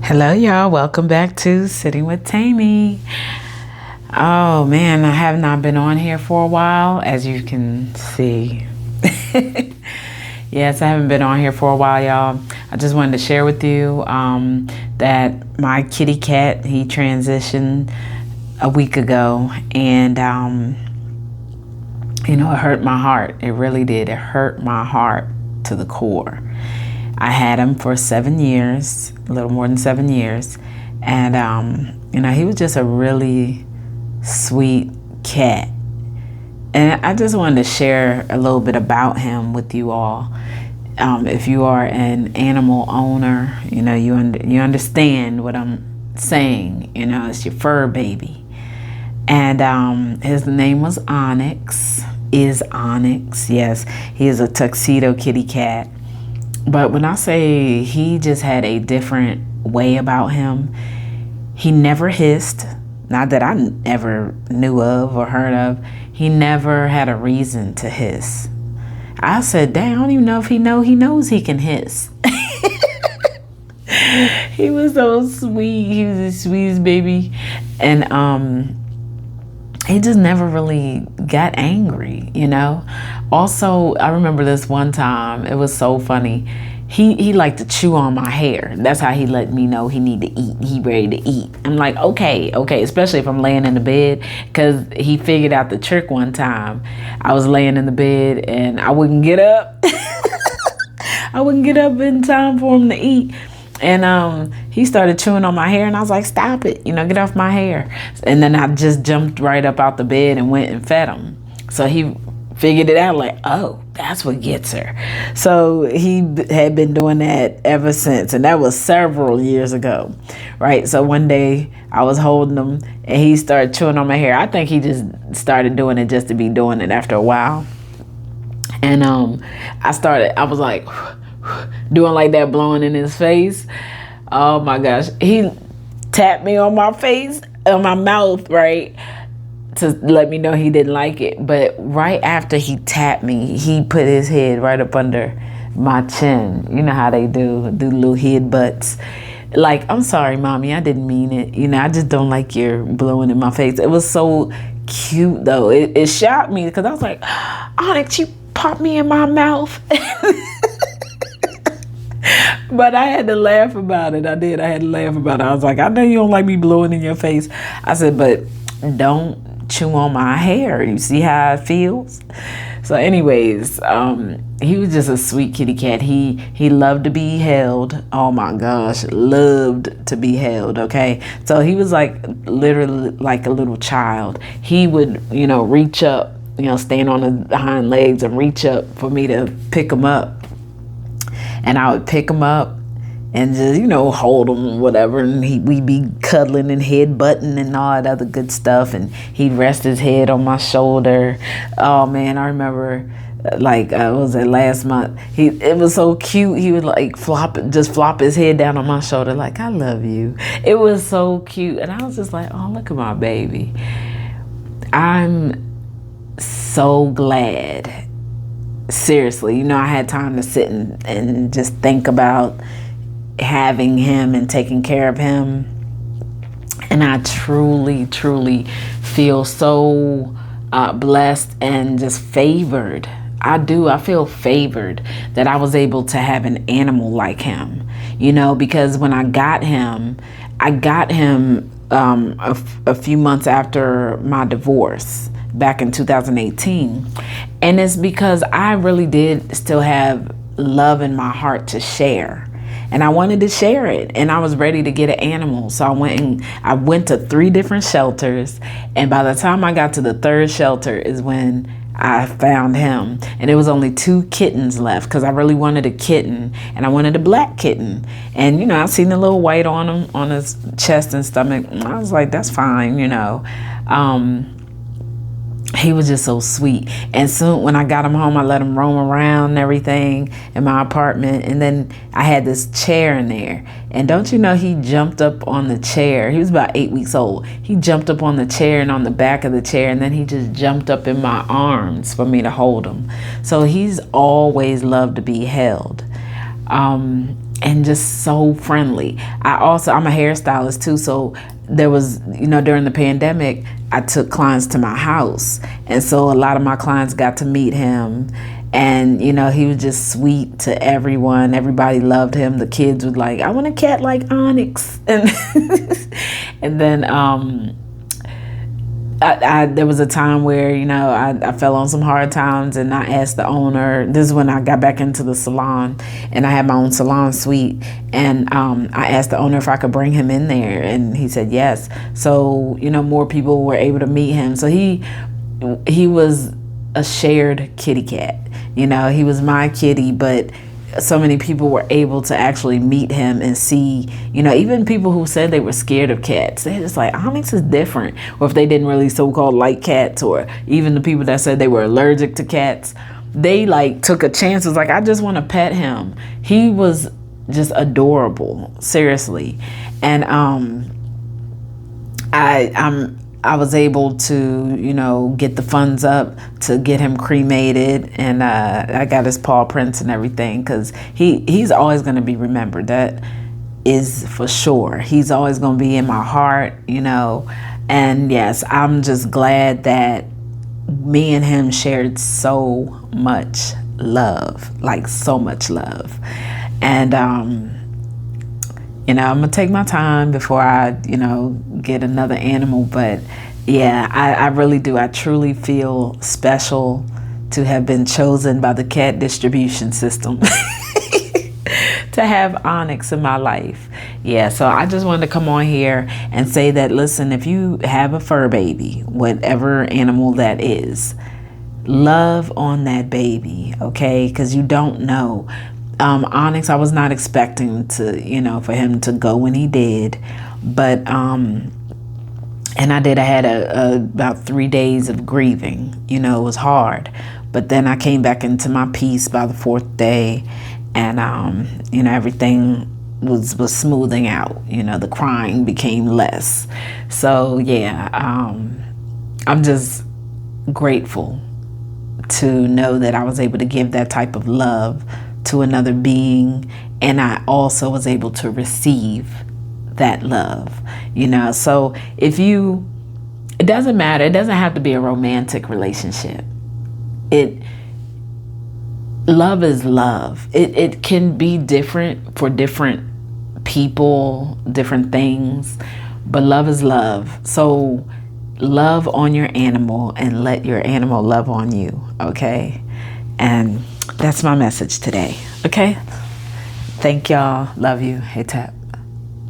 Hello, y'all. Welcome back to Sitting with Tammy. Oh man, I have not been on here for a while, as you can see. Yes, I haven't been on here for a while, y'all. I just wanted to share with you that my kitty cat, he transitioned a week ago, and it hurt my heart. It really did. It hurt my heart to the core. I had him for 7 years, a little more than 7 years. And, he was just a really sweet cat. And I just wanted to share a little bit about him with you all. If you are an animal owner, you understand what I'm saying. It's your fur baby. And his name was Onyx, is Onyx. Yes, he is a tuxedo kitty cat. But when I say he just had a different way about him, he never hissed. Not that I ever knew of or heard of. He never had a reason to hiss. I said, dang, I don't even know if he knows he can hiss. He was so sweet. He was the sweetest baby. And he just never really got angry, Also, I remember this one time, it was so funny. He liked to chew on my hair. That's how he let me know he need to eat. He ready to eat. I'm like, okay, especially if I'm laying in the bed, because he figured out the trick one time. I was laying in the bed and I wouldn't get up. I wouldn't get up in time for him to eat. And he started chewing on my hair, and I was like, stop it, get off my hair. And then I just jumped right up out the bed and went and fed him. So he figured it out, like, oh, that's what gets her. So he had been doing that ever since, and that was several years ago, right? So one day I was holding him, and he started chewing on my hair. I think he just started doing it just to be doing it after a while. And I was like, doing like that, blowing in his face. Oh my gosh. He tapped me on my face, on my mouth, right? To let me know he didn't like it. But right after he tapped me, he put his head right up under my chin. You know how they do little head butts. Like, I'm sorry, mommy, I didn't mean it. I just don't like your blowing in my face. It was so cute though. It shocked me because I was like, Onyx, you popped me in my mouth. But I had to laugh about it. I did. I had to laugh about it. I was like, I know you don't like me blowing in your face. I said, but don't chew on my hair. You see how it feels? So anyways, he was just a sweet kitty cat. He loved to be held. Oh my gosh, loved to be held, okay? So he was like literally like a little child. He would, reach up, stand on the hind legs and reach up for me to pick him up. And I would pick him up and just, hold him, whatever. And we'd be cuddling and head butting and all that other good stuff. And he'd rest his head on my shoulder. Oh man, I remember what was it, last month? It was so cute. He would like flop his head down on my shoulder like, I love you. It was so cute. And I was just like, oh, look at my baby. I'm so glad. Seriously, I had time to sit and just think about having him and taking care of him. And I truly, truly feel so blessed and just favored. I do. I feel favored that I was able to have an animal like him, because when I got him a few months after my divorce back in 2018. And it's because I really did still have love in my heart to share. And I wanted to share it. And I was ready to get an animal. So I went to 3 different shelters. And by the time I got to the 3rd shelter is when I found him. And there was only 2 kittens left because I really wanted a kitten. And I wanted a black kitten. And, I seen the little white on him, on his chest and stomach. I was like, that's fine, He was just so sweet. And soon when I got him home, I let him roam around and everything in my apartment. And then I had this chair in there. And don't you know, he jumped up on the chair. He was about 8 weeks old. He jumped up on the chair and on the back of the chair. And then he just jumped up in my arms for me to hold him. So he's always loved to be held. and just so friendly. I'm a hairstylist too, so there was, during the pandemic, I took clients to my house, and so a lot of my clients got to meet him. And he was just sweet to everyone. Everybody loved him. The kids would like, I want a cat like Onyx. And and then there was a time where I fell on some hard times, and I asked the owner. This is when I got back into the salon, and I had my own salon suite, and I asked the owner if I could bring him in there, and he said yes. So more people were able to meet him. So he was a shared kitty cat. He was my kitty, but so many people were able to actually meet him and see, even people who said they were scared of cats. They're just like, Onyx is different. Or if they didn't really so-called like cats, or even the people that said they were allergic to cats, they like took a chance. It was like, I just want to pet him. He was just adorable, seriously. And I was able to, get the funds up to get him cremated, and I got his paw prints and everything, because he's always going to be remembered. That is for sure. He's always going to be in my heart, and yes, I'm just glad that me and him shared so much love, like so much love. And I'm gonna take my time before I, get another animal. But yeah, I really do. I truly feel special to have been chosen by the cat distribution system to have Onyx in my life. Yeah, so I just wanted to come on here and say that, listen, if you have a fur baby, whatever animal that is, love on that baby, okay? Because you don't know. Onyx, I was not expecting to, for him to go when he did, but and I had about 3 days of grieving. It was hard, but then I came back into my peace by the 4th day, and everything was smoothing out. The crying became less. So yeah, I'm just grateful to know that I was able to give that type of love to another being, and I also was able to receive that love. So it doesn't matter. It doesn't have to be a romantic relationship. Love is love. It can be different for different people, different things, but love is love. So love on your animal and let your animal love on you, okay? And that's my message today, okay? Thank y'all. Love you. Hey, Tap.